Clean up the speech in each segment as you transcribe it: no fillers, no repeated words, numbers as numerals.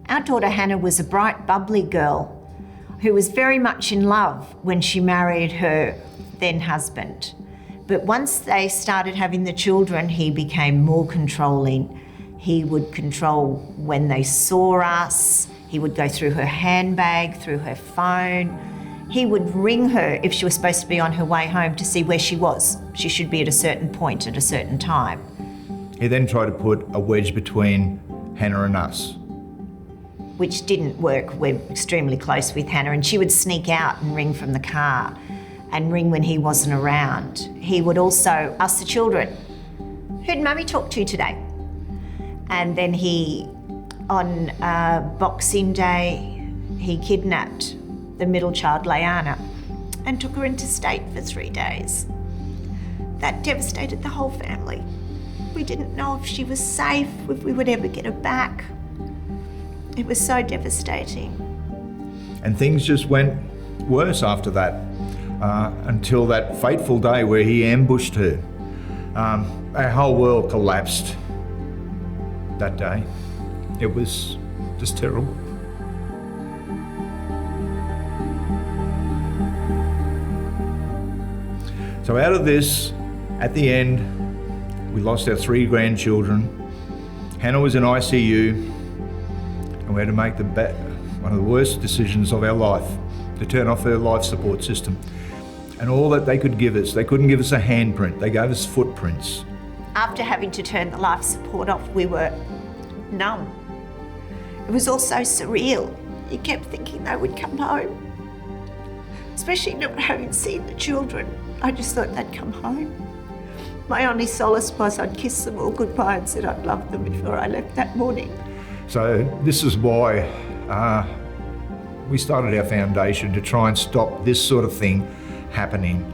Our daughter Hannah was a bright, bubbly girl who was very much in love when she married her then husband. But once they started having the children, he became more controlling. He would control when they saw us. He would go through her handbag, through her phone. He would ring her if she was supposed to be on her way home to see where she was. She should be at a certain point at a certain time. He then tried to put a wedge between Hannah and us. Which didn't work. We're extremely close with Hannah, and she would sneak out and ring from the car and ring when he wasn't around. He would also ask the children, who'd Mummy talk to today? And then on Boxing Day, he kidnapped the middle child, Laianah, and took her interstate for 3 days. That devastated the whole family. We didn't know if she was safe, if we would ever get her back. It was so devastating. And things just went worse after that, until that fateful day where he ambushed her. Our whole world collapsed that day. It was just terrible. So out of this, at the end, we lost our 3 grandchildren. Hannah was in ICU, and we had to make one of the worst decisions of our life, to turn off her life support system. And all that they could give us, they couldn't give us a handprint, they gave us footprints. After having to turn the life support off, we were numb. It was all so surreal. You kept thinking they would come home. Especially not having seen the children. I just thought they'd come home. My only solace was I'd kiss them all goodbye and said I'd love them before I left that morning. So this is why we started our foundation, to try and stop this sort of thing happening,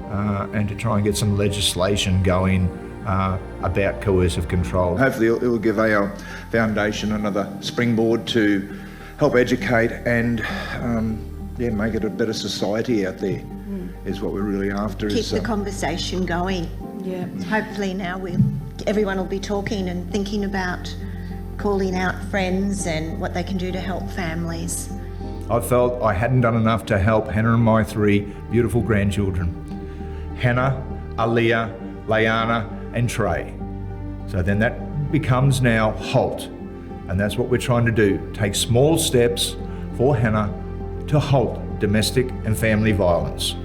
and to try and get some legislation going about coercive control. Hopefully it will give our foundation another springboard to help educate and make it a better society out there, is what we're really after. Keep the conversation going. Yeah. Hopefully now everyone will be talking and thinking about calling out friends and what they can do to help families. I felt I hadn't done enough to help Hannah and my 3 beautiful grandchildren, Hannah, Aaliyah, Laianah and Trey. So then that becomes now HALT, and that's what we're trying to do, take small steps for Hannah to halt domestic and family violence.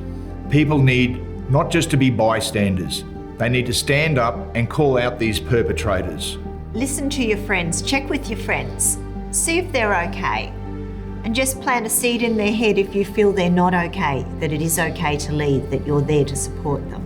People need not just to be bystanders, they need to stand up and call out these perpetrators. Listen to your friends, check with your friends, see if they're okay, and just plant a seed in their head if you feel they're not okay, that it is okay to leave, that you're there to support them.